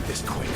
this quick.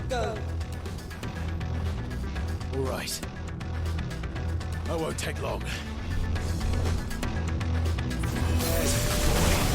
Go. All right. I won't take long. There's a good boy.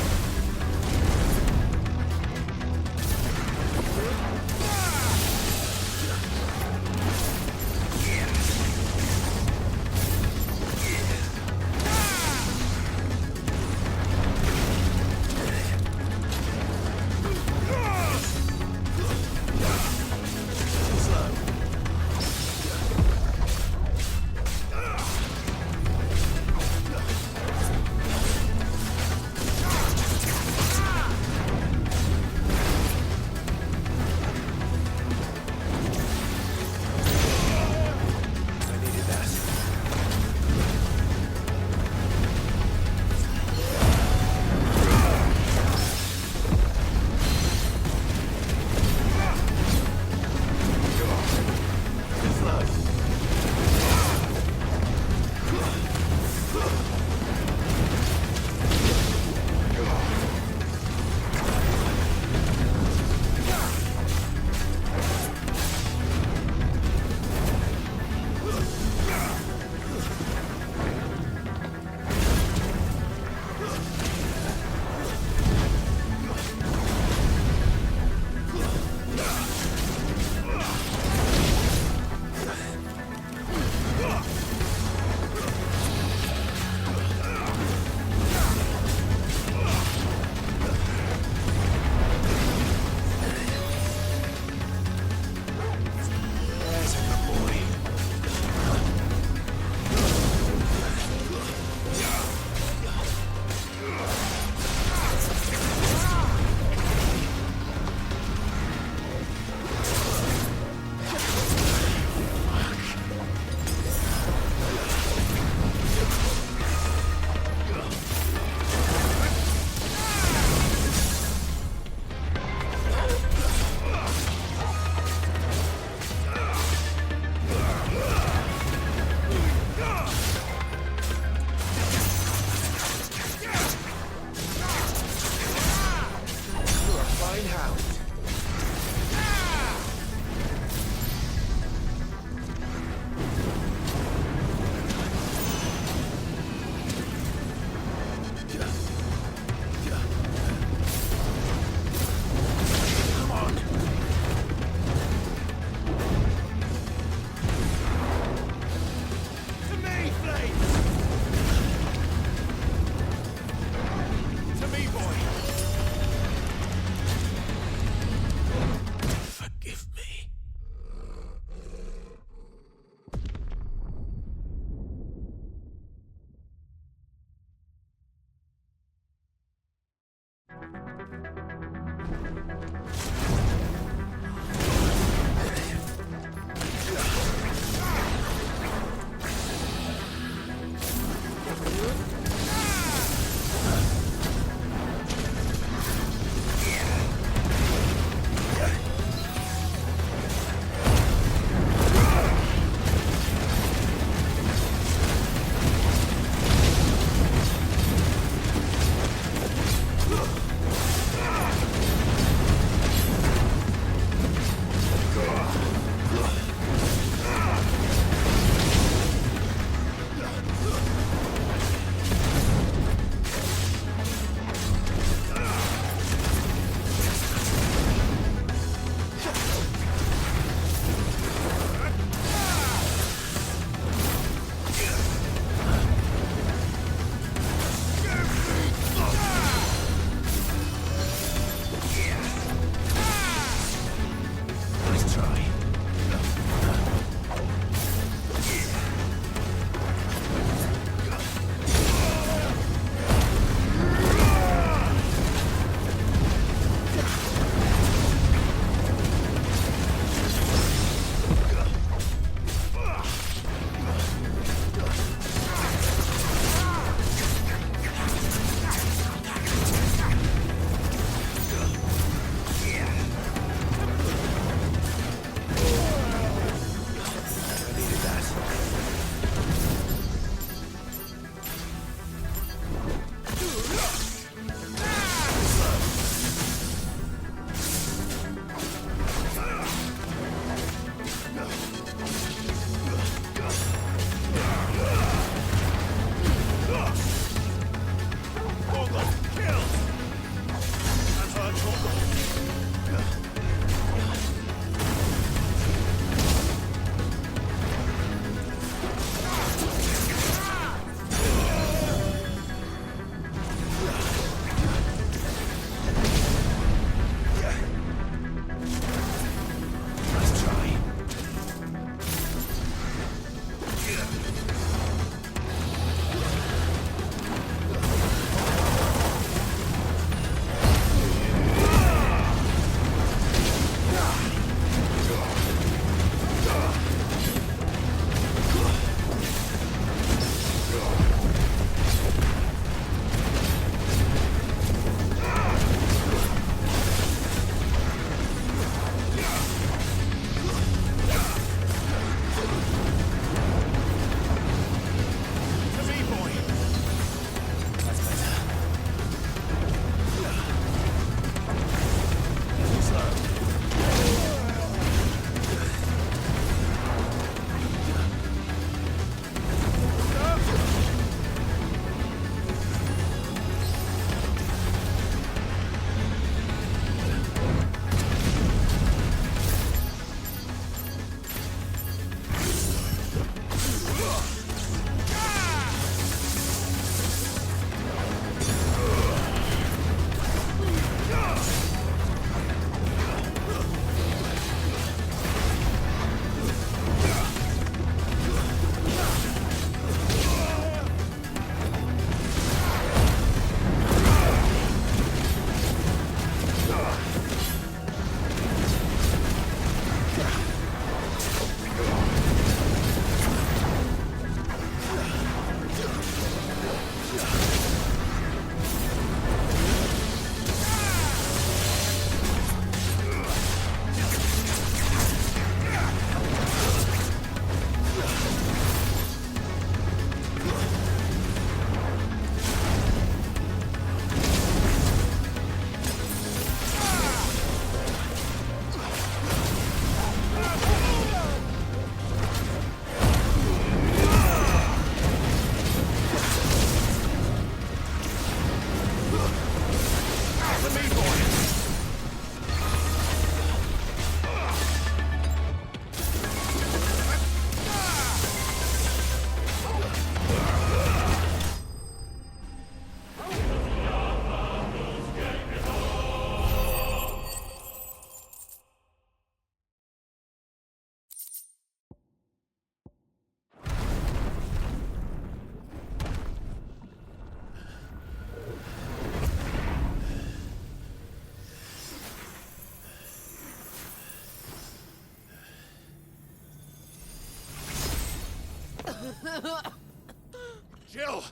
Jill!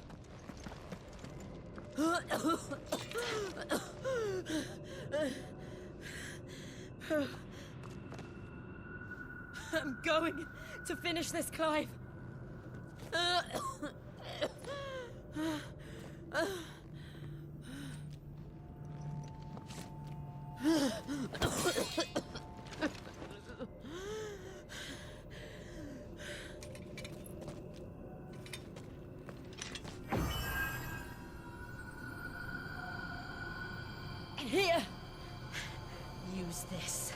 I'm going to finish this, Clive. Here, use this.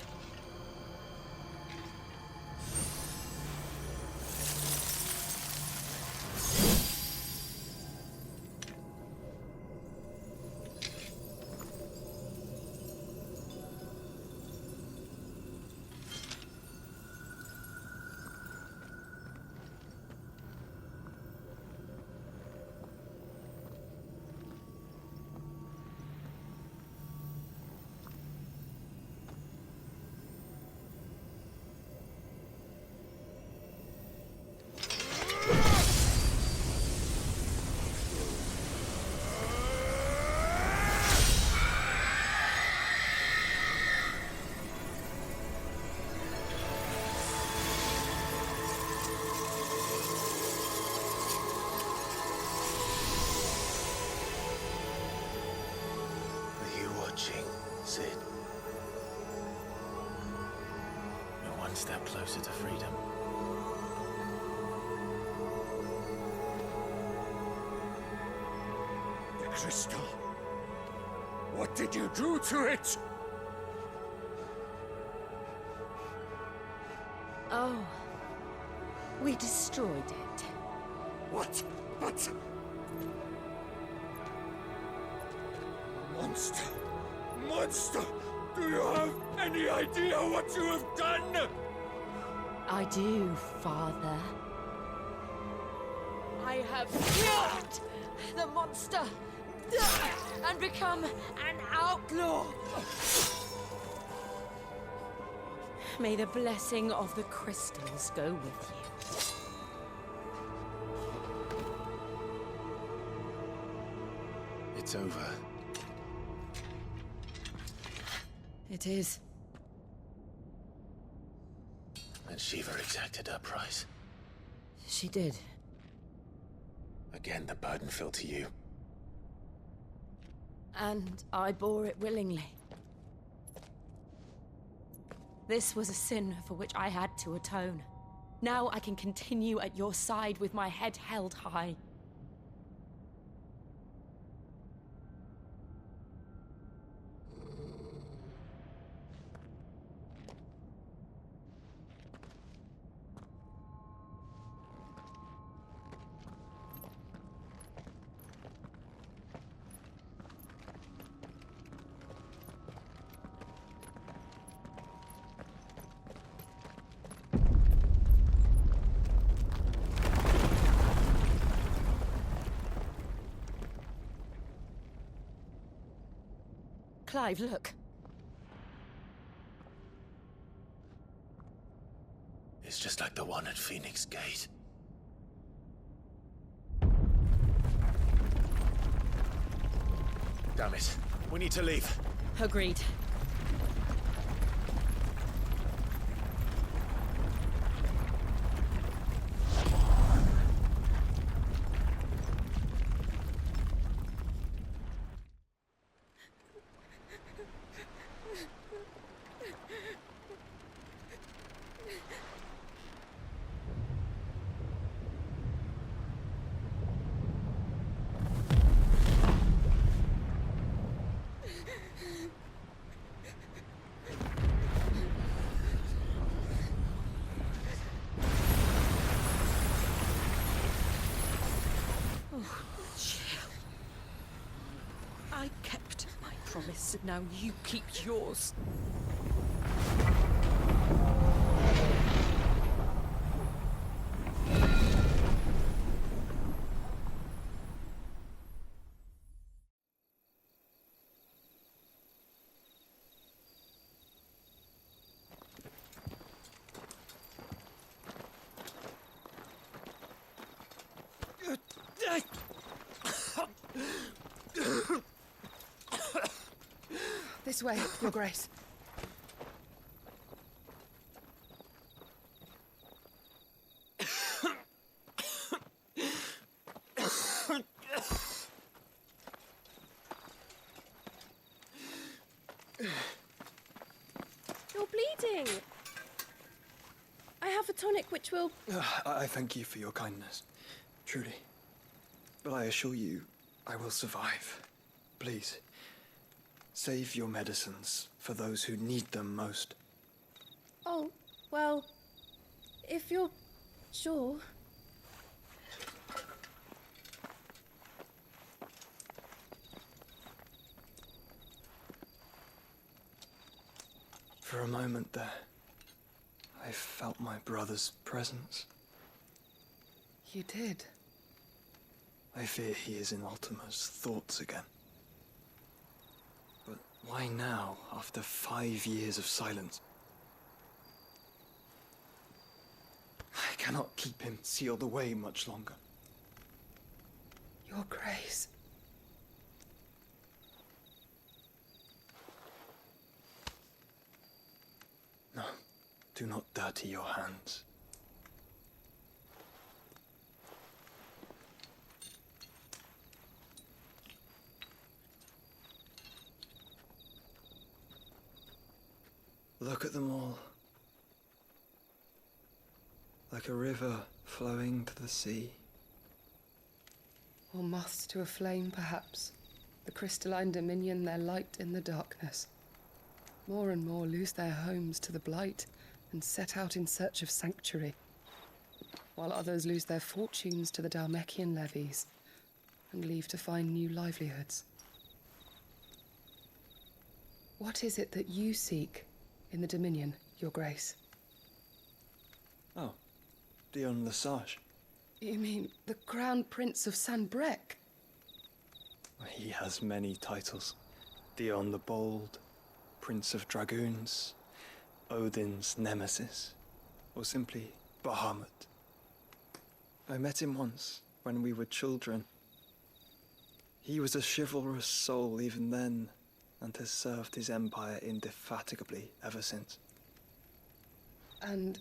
Sid. You're one step closer to freedom. The crystal. What did you do to it? Oh, we destroyed it. What? But... Monster! Monster! Do you have any idea what you have done? I do, Father. I have killed the monster and become an outlaw. May the blessing of the crystals go with you. It's over. It is. And Shiva exacted her price. She did. Again, the burden fell to you. And I bore it willingly. This was a sin for which I had to atone. Now I can continue at your side with my head held high. Clive, look. It's just like the one at Phoenix Gate. Damn it. We need to leave. Agreed. I kept my promise, and now you keep yours. This way, Your Grace. You're bleeding. I have a tonic which will... I thank you for your kindness, truly. But I assure you, I will survive. Please, save your medicines for those who need them most. Oh, well, if you're sure... For a moment there, I felt my brother's presence. You did. I fear he is in Ultima's thoughts again. But why now, after 5 years of silence? I cannot keep him sealed away much longer. Your Grace. No, do not dirty your hands. Look at them all. Like a river flowing to the sea. Or moths to a flame, perhaps. The crystalline dominion their light in the darkness. More and more lose their homes to the blight and set out in search of sanctuary, while others lose their fortunes to the Dhalmekian levies and leave to find new livelihoods. What is it that you seek in the Dominion, Your Grace? Oh, Dion Lesage. You mean the Crown Prince of Sanbrec? He has many titles. Dion the Bold, Prince of Dragoons, Odin's Nemesis, or simply Bahamut. I met him once, when we were children. He was a chivalrous soul even then, and has served his empire indefatigably ever since. And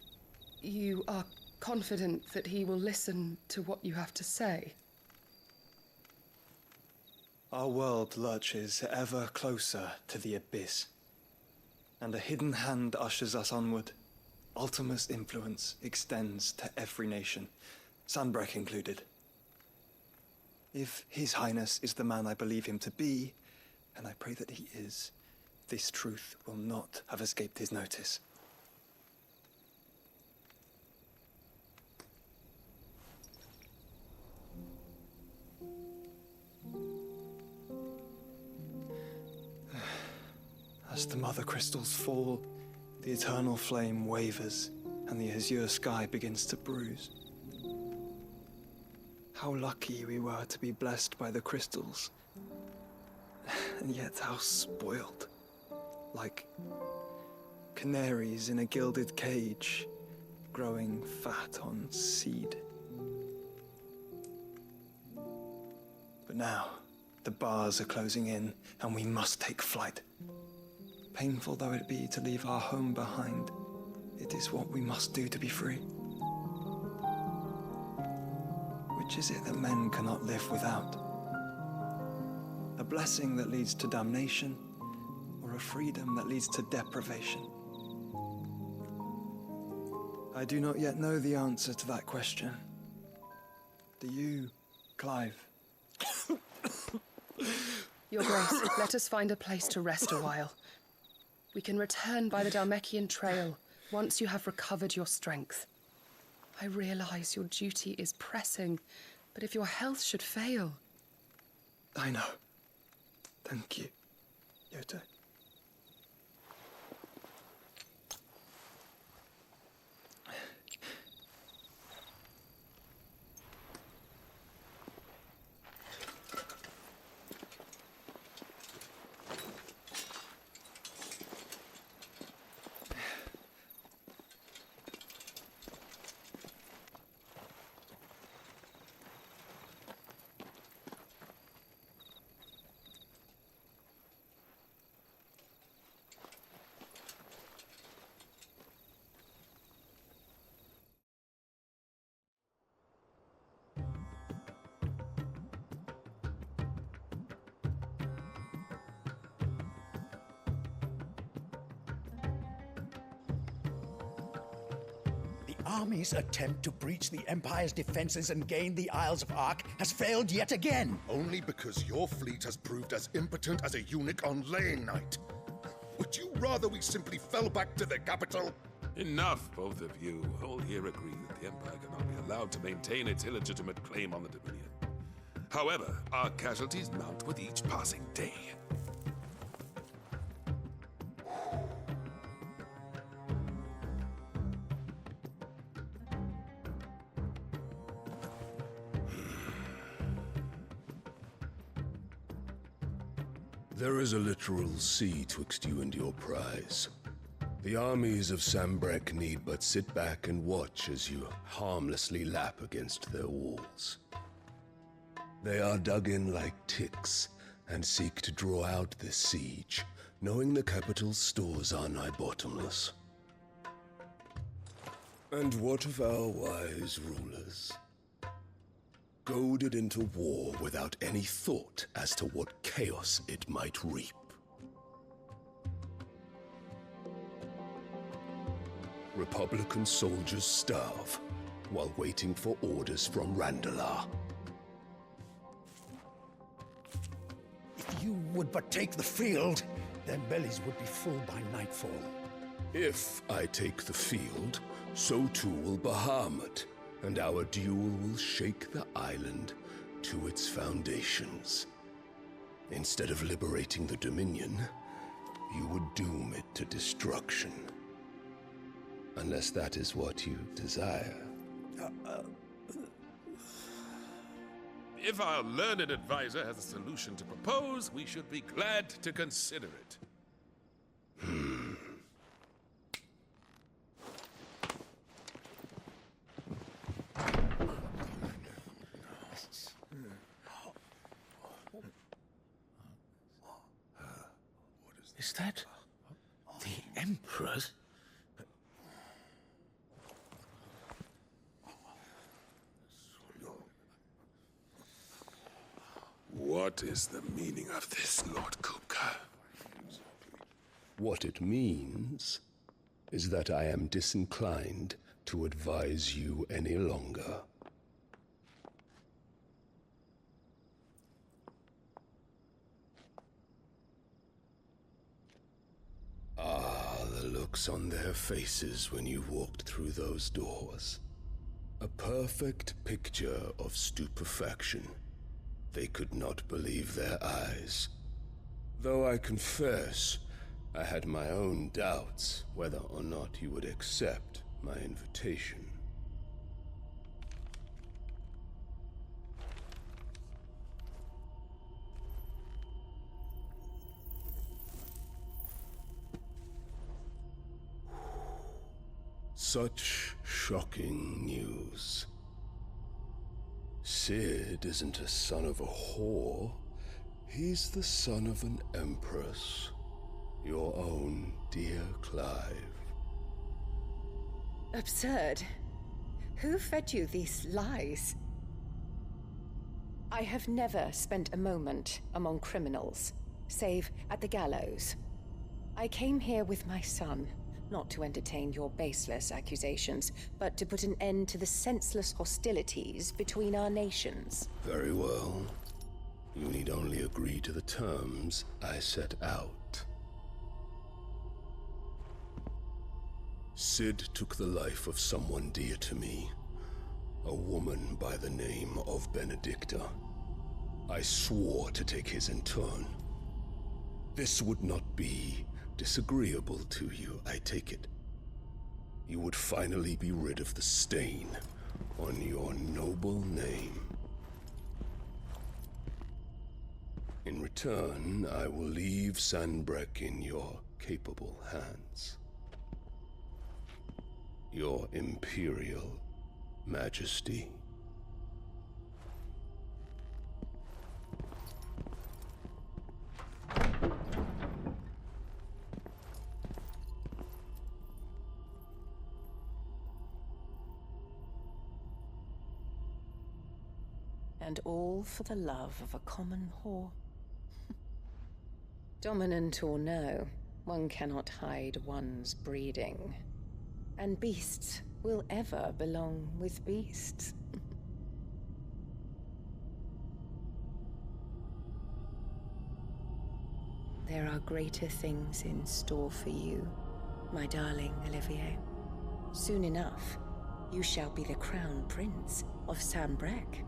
you are confident that he will listen to what you have to say? Our world lurches ever closer to the abyss, and a hidden hand ushers us onward. Ultima's influence extends to every nation, Sanbrec included. If His Highness is the man I believe him to be, and I pray that he is, this truth will not have escaped his notice. As the mother crystals fall, the eternal flame wavers, and the azure sky begins to bruise. How lucky we were to be blessed by the crystals, and yet how spoiled. Like canaries in a gilded cage, growing fat on seed. But now, the bars are closing in, and we must take flight. Painful though it be to leave our home behind, it is what we must do to be free. Which is it that men cannot live without? A blessing that leads to damnation, or a freedom that leads to deprivation? I do not yet know the answer to that question. Do you, Clive? Your Grace, let us find a place to rest a while. We can return by the Dhalmekian trail once you have recovered your strength. I realize your duty is pressing, but if your health should fail... I know. Thank you, Yote. army's attempt to breach the Empire's defenses and gain the Isles of Ark has failed yet again. Only because your fleet has proved as impotent as a eunuch on laying night. Would you rather we simply fell back to the capital? Enough, both of you. All here agree that the Empire cannot be allowed to maintain its illegitimate claim on the Dominion. However, our casualties mount with each passing day. There is a literal sea twixt you and your prize. The armies of Sambrek need but sit back and watch as you harmlessly lap against their walls. They are dug in like ticks and seek to draw out this siege, knowing the capital's stores are nigh bottomless. And what of our wise rulers? Goaded into war without any thought as to what chaos it might reap. Republican soldiers starve while waiting for orders from Randalar. If you would but take the field, their bellies would be full by nightfall. If I take the field, so too will Bahamut, and our duel will shake the island to its foundations. Instead of liberating the Dominion, you would doom it to destruction. Unless that is what you desire. If our learned advisor has a solution to propose, we should be glad to consider it. Is that the Emperor's? What is the meaning of this, Lord Kupka? What it means is that I am disinclined to advise you any longer. Ah, the looks on their faces when you walked through those doors. A perfect picture of stupefaction. They could not believe their eyes. Though I confess, I had my own doubts whether or not you would accept my invitation. Such shocking news. Sid isn't a son of a whore. He's the son of an empress. Your own dear Clive. Absurd. Who fed you these lies? I have never spent a moment among criminals, save at the gallows. I came here with my son, not to entertain your baseless accusations, but to put an end to the senseless hostilities between our nations. Very well. You need only agree to the terms I set out. Sid took the life of someone dear to me, a woman by the name of Benedicta. I swore to take his in turn. This would not be disagreeable to you, I take it. You would finally be rid of the stain on your noble name. In return, I will leave Sanbrek in your capable hands. Your Imperial Majesty. And all for the love of a common whore. Dominant or no, one cannot hide one's breeding. And beasts will ever belong with beasts. There are greater things in store for you, my darling Olivier. Soon enough, you shall be the crown prince of Sambrec.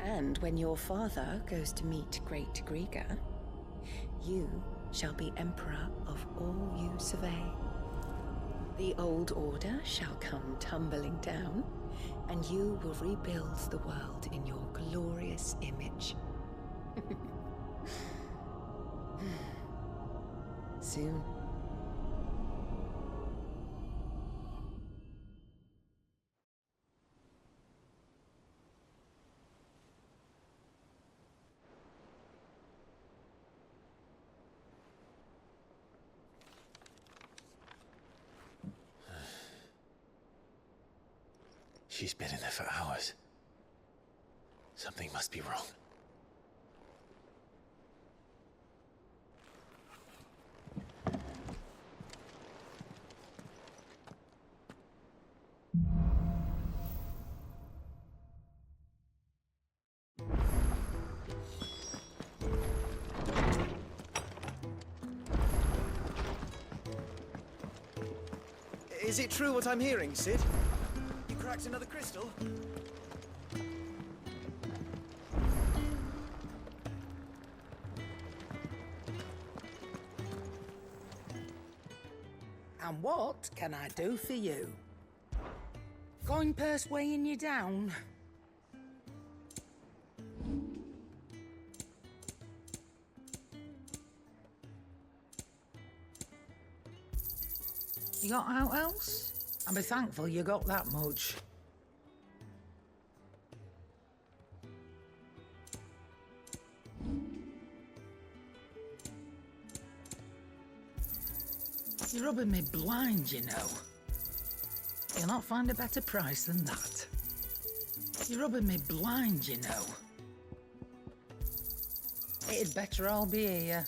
And when your father goes to meet Great Griga, you shall be emperor of all you survey. The old order shall come tumbling down, and you will rebuild the world in your glorious image. Soon. She's been in there for hours. Something must be wrong. Is it true what I'm hearing, Sid? You cracked another crystal? And what can I do for you? Coin purse weighing you down? You got out else? I'll be thankful you got that much. You're rubbing me blind, you know. You'll not find a better price than that. You're rubbing me blind, you know. It'd better all be here.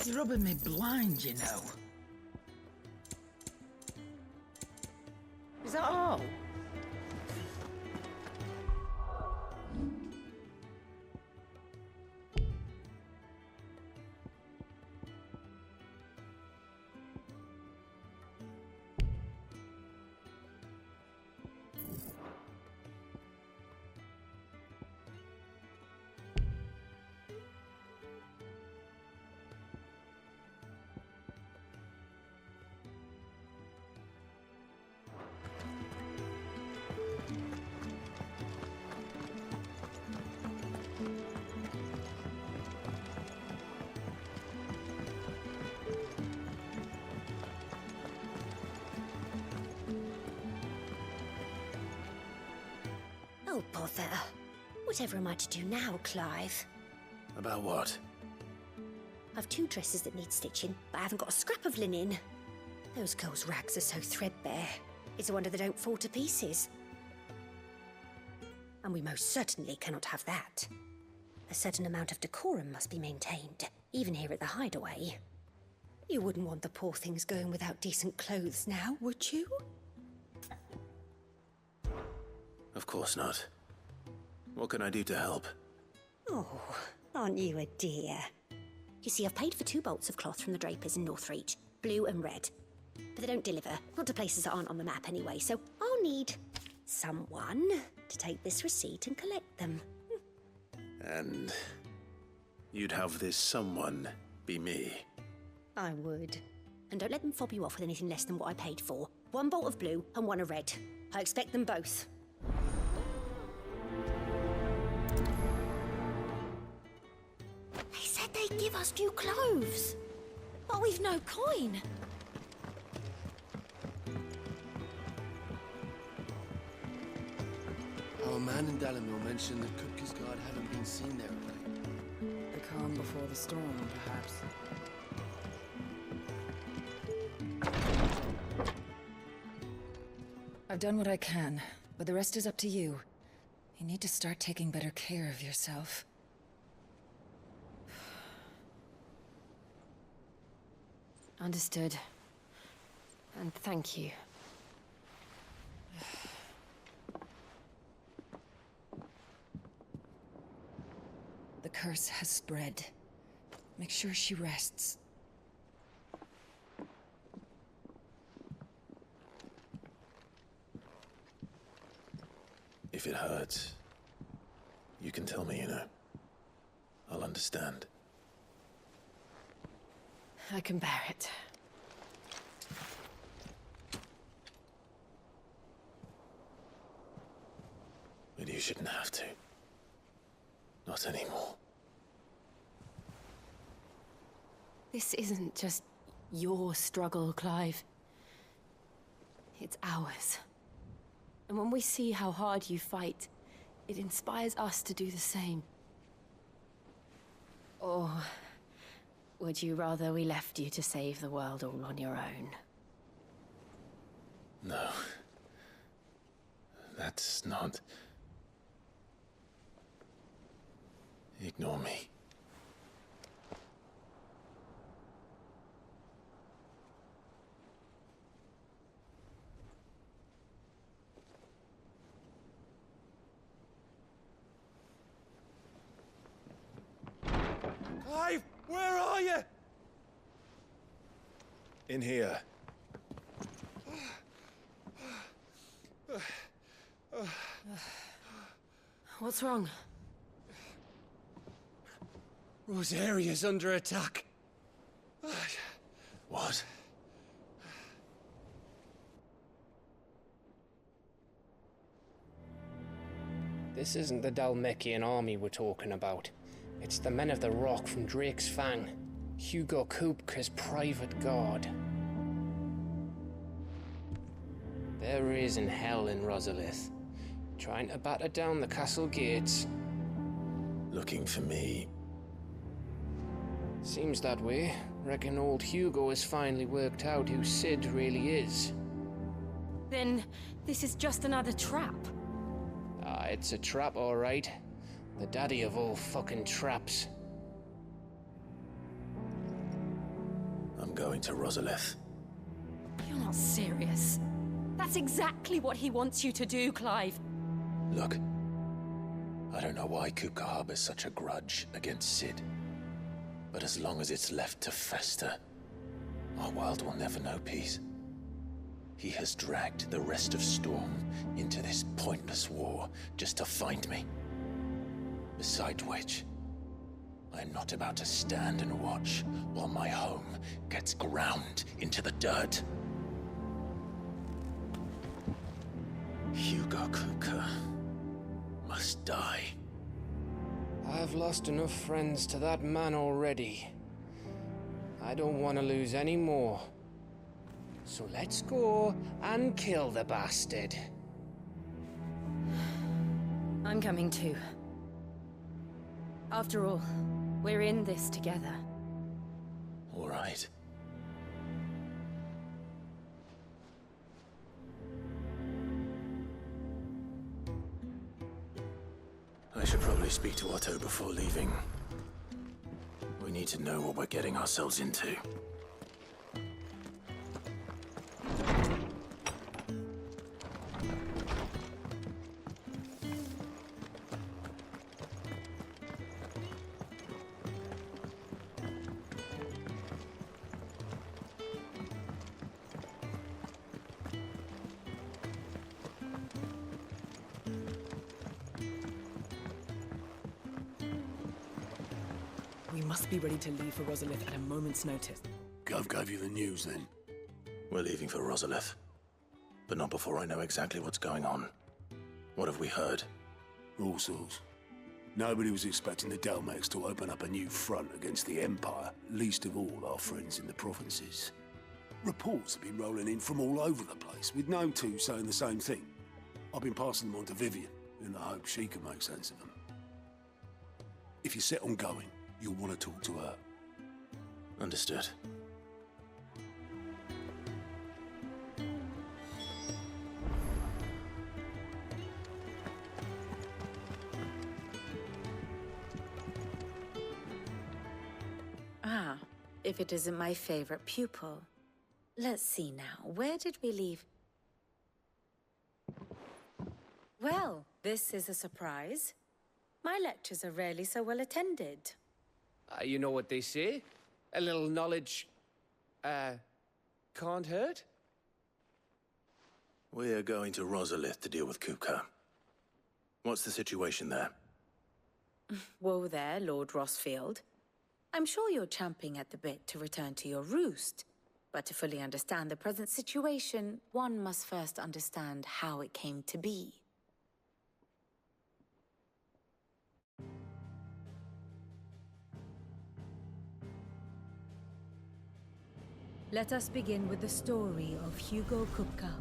You're rubbing me blind, you know. Is that all? Oh, bother. Whatever am I to do now, Clive? About what? I've 2 dresses that need stitching, but I haven't got a scrap of linen. Those girls' rags are so threadbare. It's a wonder they don't fall to pieces. And we most certainly cannot have that. A certain amount of decorum must be maintained, even here at the Hideaway. You wouldn't want the poor things going without decent clothes now, would you? Of course not. What can I do to help? Oh, aren't you a dear? You see, I've paid for 2 bolts of cloth from the drapers in Northreach, blue and red. But they don't deliver, not to places that aren't on the map anyway, so I'll need someone to take this receipt and collect them. And you'd have this someone be me? I would. And don't let them fob you off with anything less than what I paid for. 1 bolt of blue and 1 of red. I expect them both. They said they'd give us new clothes. But we've no coin. Our man in Dalamil mentioned that Kupka's guard haven't been seen there of late. The calm before the storm, perhaps. I've done what I can, but the rest is up to you. You need to start taking better care of yourself. Understood. And thank you. The curse has spread. Make sure she rests. If it hurts, you can tell me, you know. I'll understand. I can bear it. But you shouldn't have to. Not anymore. This isn't just your struggle, Clive. It's ours. And when we see how hard you fight, it inspires us to do the same. Or would you rather we left you to save the world all on your own? No. That's not... Ignore me. Clive, where are you? In here. What's wrong? Rosaria's under attack. What? This isn't the Dalmekian army we're talking about. It's the men of the Rock from Drake's Fang. Hugo Kupka's private guard. There is in hell in Rosalith, trying to batter down the castle gates. Looking for me. Seems that way. Reckon old Hugo has finally worked out who Sid really is. Then this is just another trap. Ah, it's a trap, all right. The daddy of all fucking traps. I'm going to Rosalith. You're not serious. That's exactly what he wants you to do, Clive. Look, I don't know why Kupka harbors such a grudge against Sid. But as long as it's left to fester, our world will never know peace. He has dragged the rest of Storm into this pointless war just to find me. Besides which, I am not about to stand and watch while my home gets ground into the dirt. Hugo Kupka must die. I've lost enough friends to that man already. I don't want to lose any more. So let's go and kill the bastard. I'm coming too. After all, we're in this together. All right. I should probably speak to Otto before leaving. We need to know what we're getting ourselves into. We must be ready to leave for Rosalith at a moment's notice. Gov gave you the news then? We're leaving for Rosalith. But not before I know exactly what's going on. What have we heard? All sorts. Nobody was expecting the Dalmex to open up a new front against the Empire, least of all our friends in the provinces. Reports have been rolling in from all over the place, with no two saying the same thing. I've been passing them on to Vivian, in the hope she can make sense of them. If you're set on going, you'll want to talk to her. Understood. if it isn't my favorite pupil. Let's see now, where did we leave? Well, this is a surprise. My lectures are rarely so well attended. You know what they say? A little knowledge, can't hurt? We're going to Rosalith to deal with Kupka. What's the situation there? Whoa there, Lord Rossfield. I'm sure you're champing at the bit to return to your roost. But to fully understand the present situation, one must first understand how it came to be. Let us begin with the story of Hugo Kupka,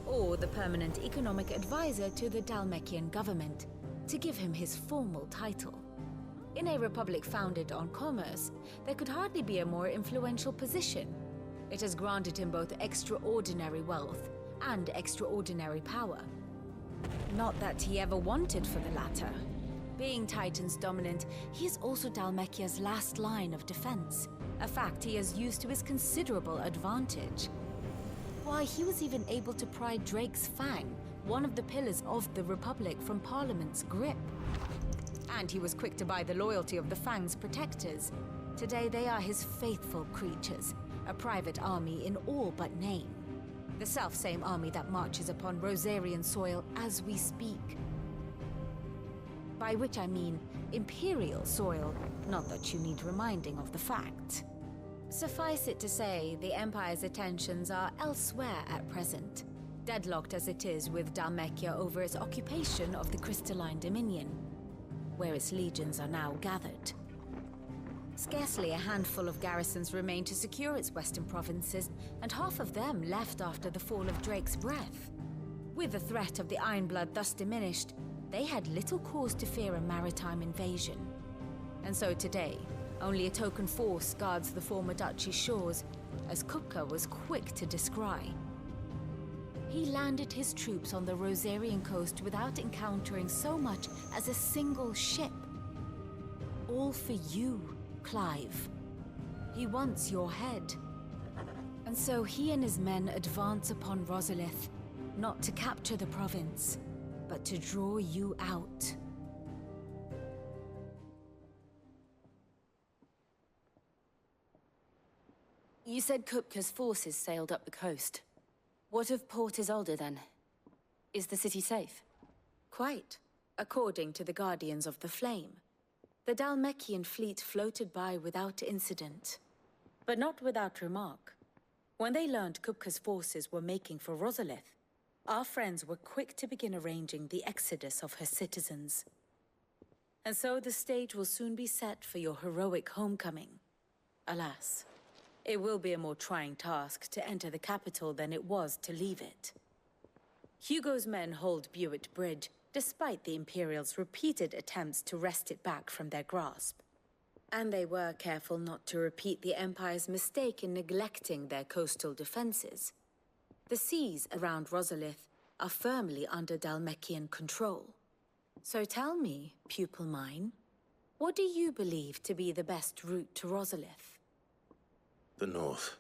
or the permanent economic advisor to the Dalmekian government, to give him his formal title. In a republic founded on commerce, there could hardly be a more influential position. It has granted him both extraordinary wealth and extraordinary power. Not that he ever wanted for the latter. Being Titan's dominant, he is also Dalmekia's last line of defense, a fact he has used to his considerable advantage. Why, he was even able to pry Drake's Fang, one of the pillars of the Republic, from Parliament's grip. And he was quick to buy the loyalty of the Fang's protectors. Today they are his faithful creatures, a private army in all but name. The self-same army that marches upon Rosarian soil as we speak. By which I mean Imperial soil, not that you need reminding of the fact. Suffice it to say, the Empire's attentions are elsewhere at present, deadlocked as it is with Dalmekia over its occupation of the Crystalline Dominion, where its legions are now gathered. Scarcely a handful of garrisons remain to secure its western provinces, and half of them left after the fall of Drake's Breath. With the threat of the Ironblood thus diminished, they had little cause to fear a maritime invasion. And so today, only a token force guards the former duchy's shores, as Kupka was quick to descry. He landed his troops on the Rosarian coast without encountering so much as a single ship. All for you, Clive. He wants your head. And so he and his men advance upon Rosalith, not to capture the province, but to draw you out. You said Kupka's forces sailed up the coast. What of Port Isolde, then? Is the city safe? Quite, according to the Guardians of the Flame. The Dalmekian fleet floated by without incident, but not without remark. When they learned Kupka's forces were making for Rosalith, our friends were quick to begin arranging the exodus of her citizens. And so the stage will soon be set for your heroic homecoming. Alas, it will be a more trying task to enter the capital than it was to leave it. Hugo's men hold Buett Bridge, despite the Imperials' repeated attempts to wrest it back from their grasp. And they were careful not to repeat the Empire's mistake in neglecting their coastal defenses. The seas around Rosalith are firmly under Dalmekian control. So tell me, pupil mine, what do you believe to be the best route to Rosalith? The north.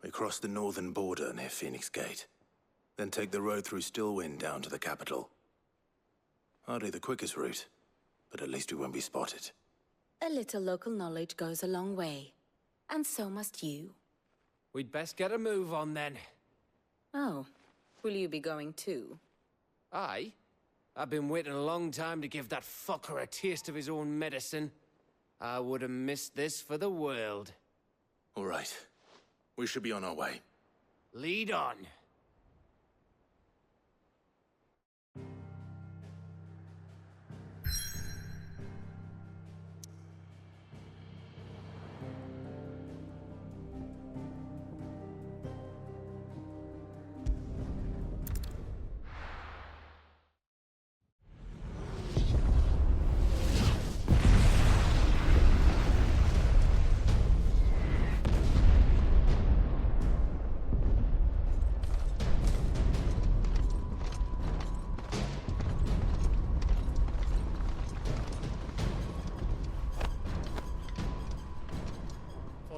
We cross the northern border near Phoenix Gate, then take the road through Stillwind down to the capital. Hardly the quickest route, but at least we won't be spotted. A little local knowledge goes a long way, and so must you. We'd best get a move on then. Oh, will you be going too? Aye. I've been waiting a long time to give that fucker a taste of his own medicine. I would have missed this for the world. All right. We should be on our way. Lead on.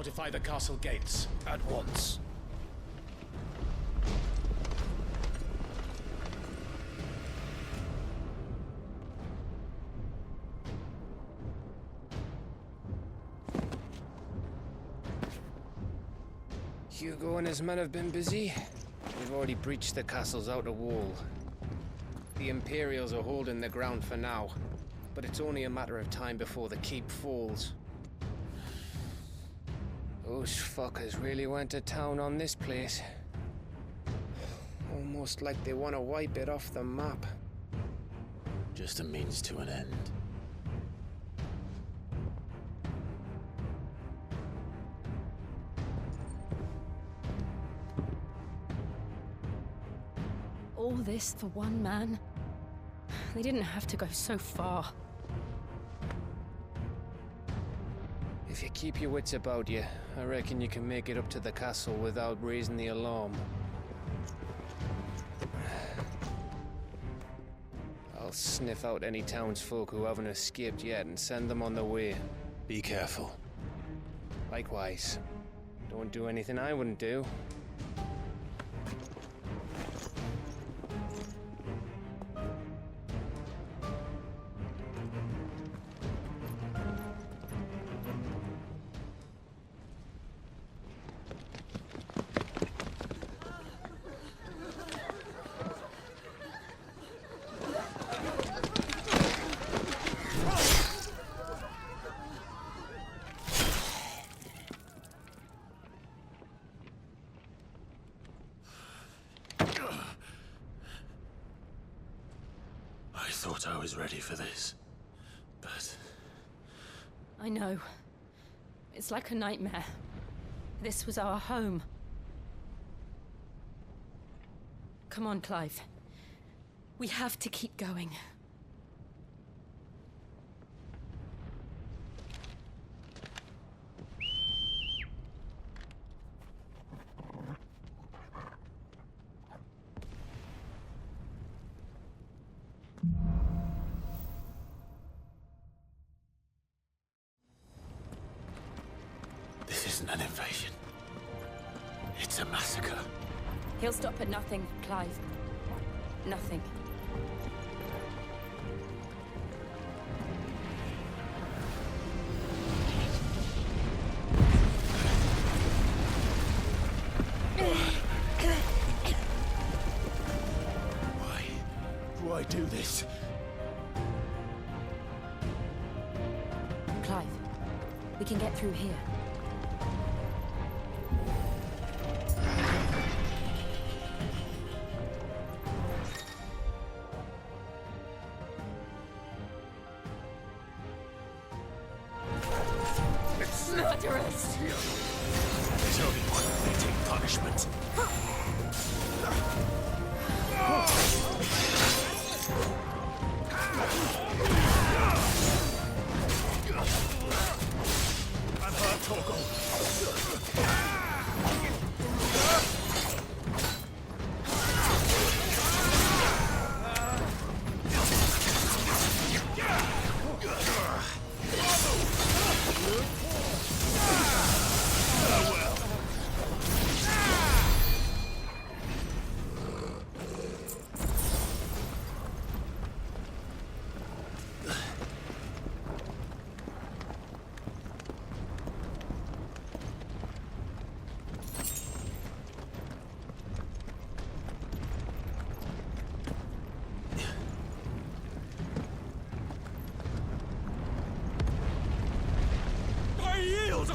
Fortify the castle gates at once. Hugo and his men have been busy. They've already breached the castle's outer wall. The Imperials are holding the ground for now, but it's only a matter of time before the keep falls. Those fuckers really went to town on this place. Almost like they want to wipe it off the map. Just a means to an end. All this for one man? They didn't have to go so far. If you keep your wits about you, I reckon you can make it up to the castle without raising the alarm. I'll sniff out any townsfolk who haven't escaped yet and send them on their way. Be careful. Likewise. Don't do anything I wouldn't do. I thought I was ready for this, but... I know. It's like a nightmare. This was our home. Come on, Clive. We have to keep going. This isn't an invasion. It's a massacre. He'll stop at nothing, Clive. Nothing. Why do this? Clive, we can get through here. Murderous! There's only one way to take punishment. I'm hurt, Torgal.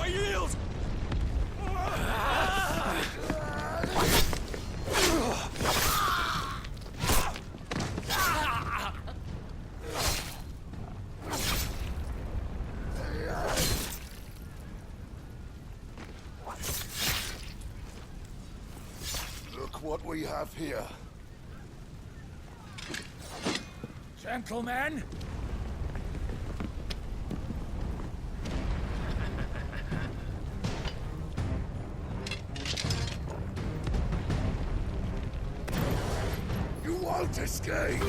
I yield! Look what we have here. Gentlemen! You won't escape!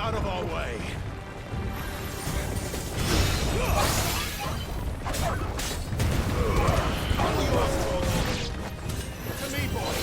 Out of our way! To me, boy!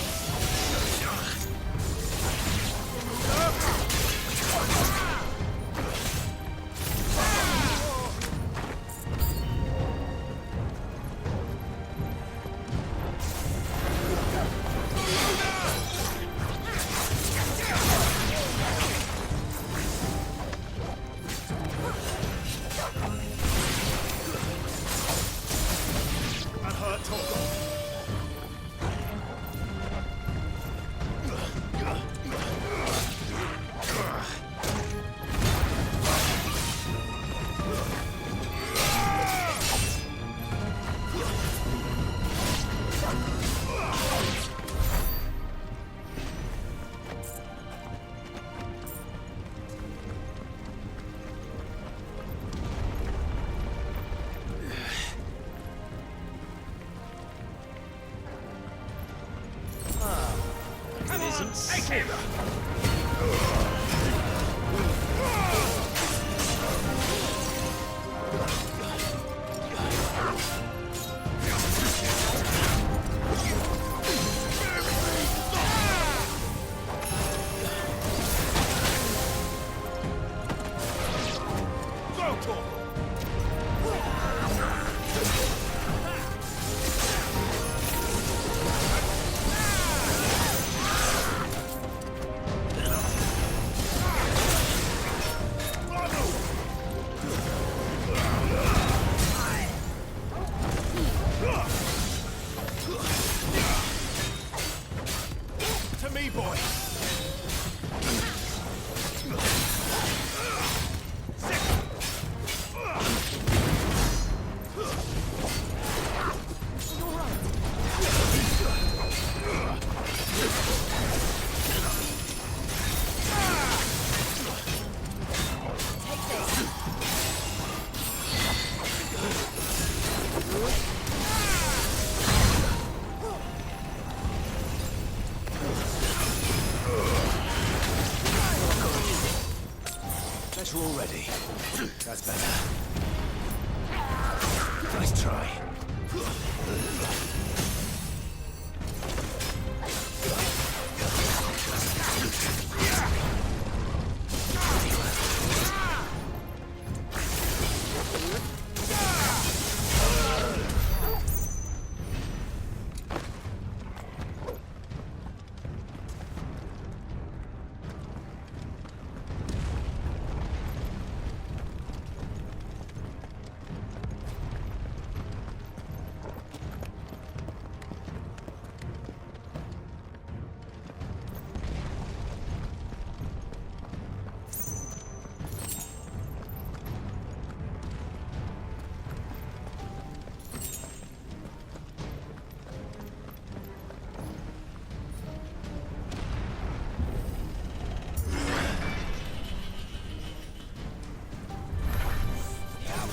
That hurt, Torgal. It isn't sick. Go, Torgal! To me, boy! Better already. That's better. Nice try.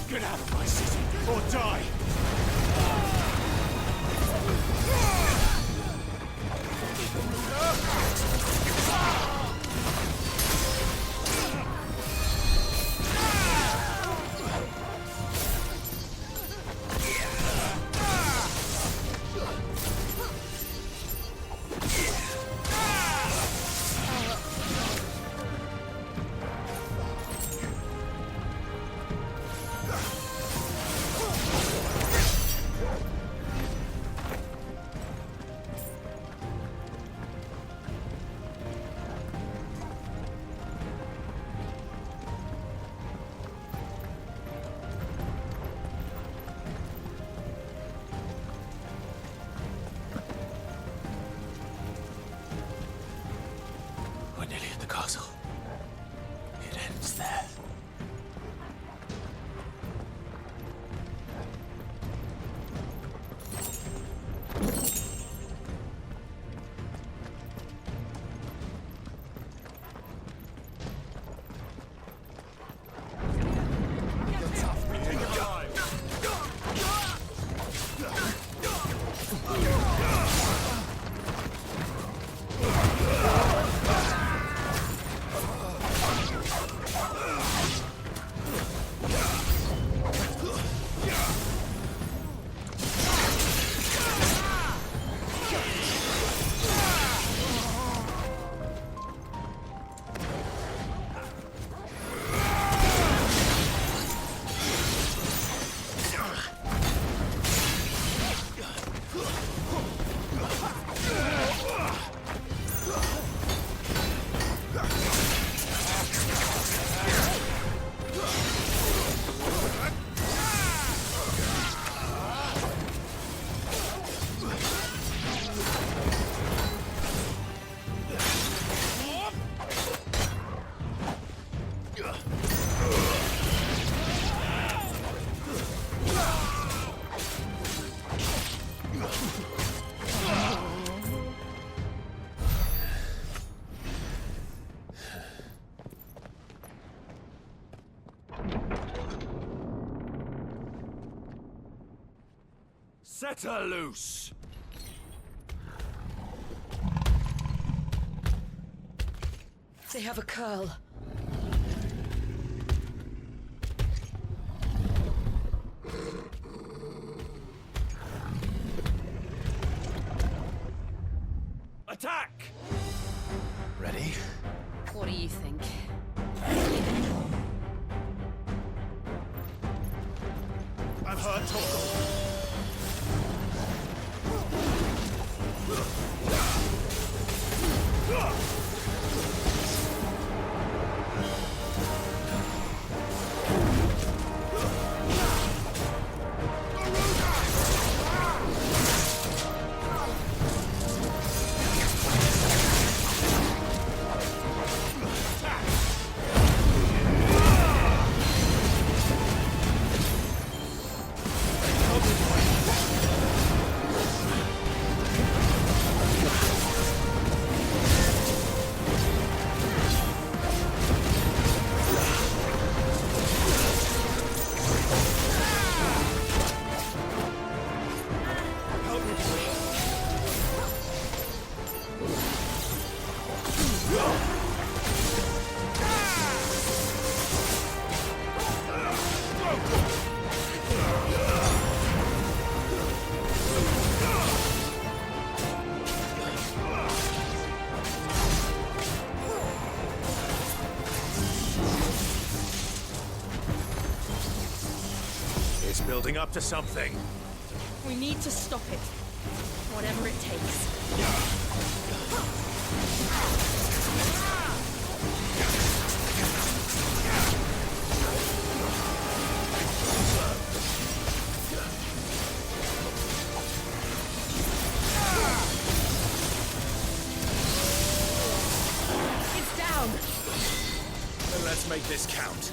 Get out of my city, or die! We're nearly at the castle. It ends there. Set her loose! They have a curl. Attack! Ready? What do you think? I've heard talk of... It's building up to something. We need to stop it. Whatever it takes. It's down! Then let's make this count.